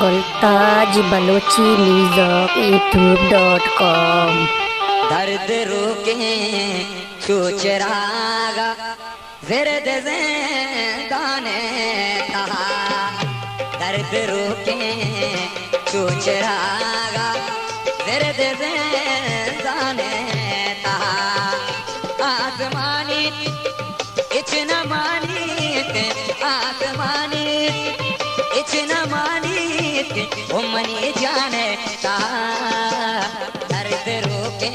गुलताज Balochi music youtube.com। दर्द रोके सोच रागा ज़र्द ज़िंदाने कहा। दर्द रोके सोच रागा ज़र्द ज़िंदाने कहा। आसमानी इतना मानी आसमानी इतना मानी वो मनी जाने का। दर्द रोके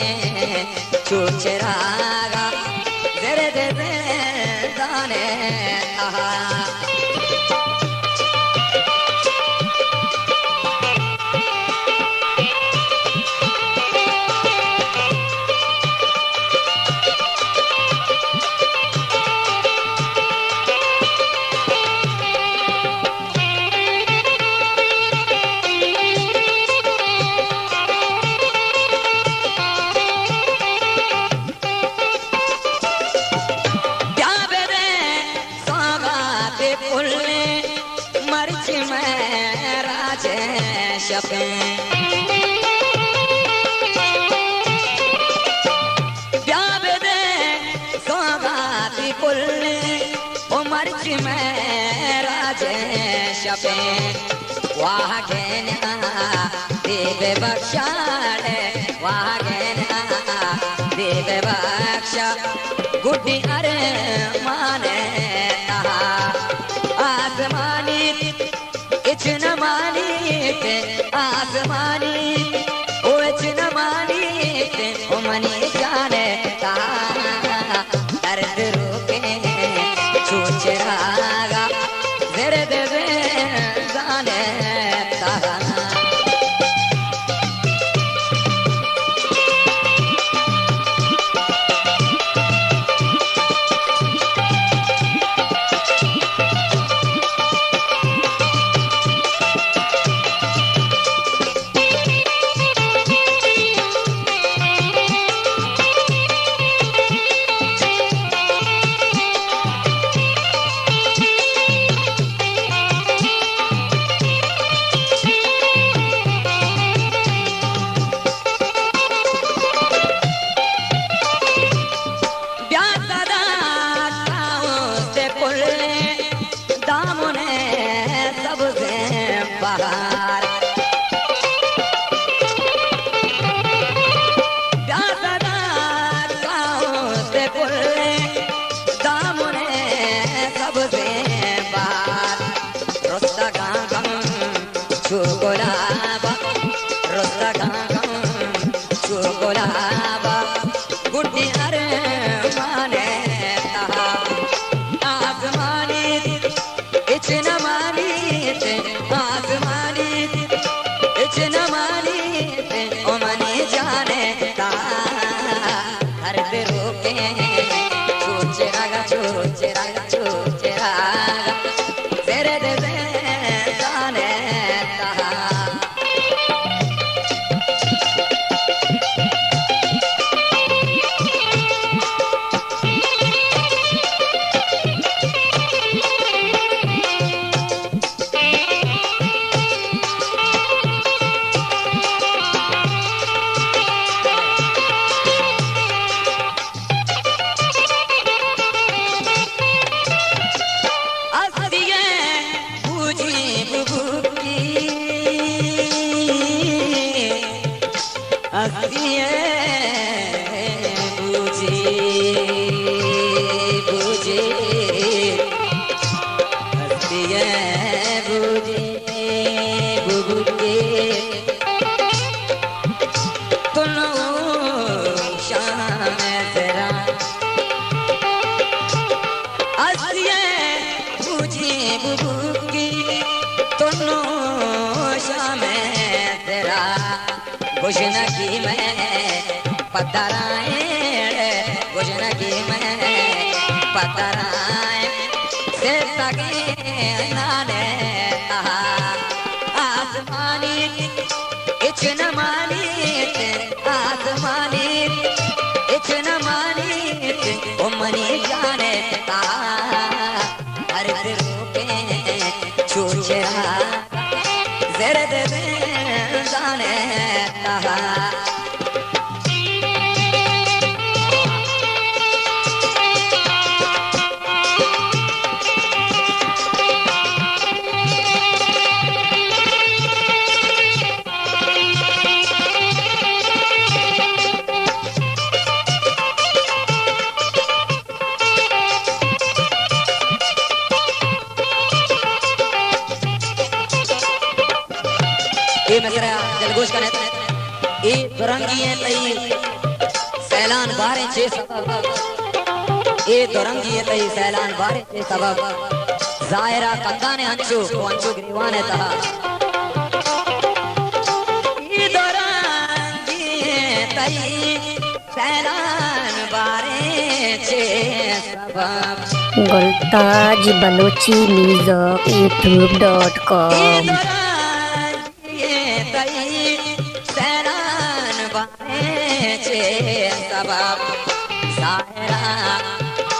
सोच रागा ज़र्द ज़िंदाने कहा। मर्च में राजे शपे प्याब दे सौगाती पुल्ले ओ मर्च में राजे शपे। वाह गेना देव बख्शा वाह गेना देव बख्शा गुड्डी अरे माने आसमानी इतना मानी आसमानी ओ इतना मानी ओ मनी जाने का। दर्द रोके सोच रागा ज़र्द ज़िंदाने का। Chocolaba, rosa gam, chocolaba, गुड्डी अरे माने कहा। आसमानी इतना मानी आसमानी इतना मानी ओ मनी जाने का। दर्द रोके सोच रागा सोच रागा सोच रागा ज़र्द ज़िंदाने कहा। भुजन की मैं पतराए भुजन की मैं पतराए दे सके नाने तहा आसमानी इचन मानी आसमानी इचन मानी ओ मनी जाने तहा हर रोके छूछरा जरद जाने तहा ये मसरा जलगोश का नेता ये दुरंगी है तई सैलान बारे छे सबब ये दुरंगी है तई सैलान बारे छे सबब जायरा कंदा ने अंचू ग्रीवान है तहा ये दुरंगी है तई सैलान बारे छे सबब गुलताज बलोची म्यूजिक youtube.com सैलान बारे छे सबब सायरा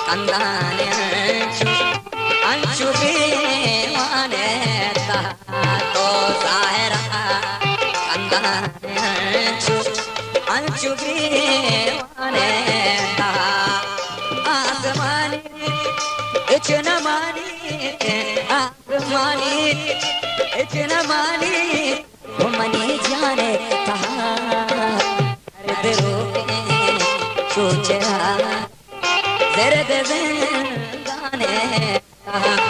कंदाने अंशु दीवाने तहा तो सायरा कंदाने अंशु दीवाने तहा आसमानी इचन मानी आसमानी इचन मानी ओ मनी जाने कहा दर्द रोके सोचरा दर्द जाने कहा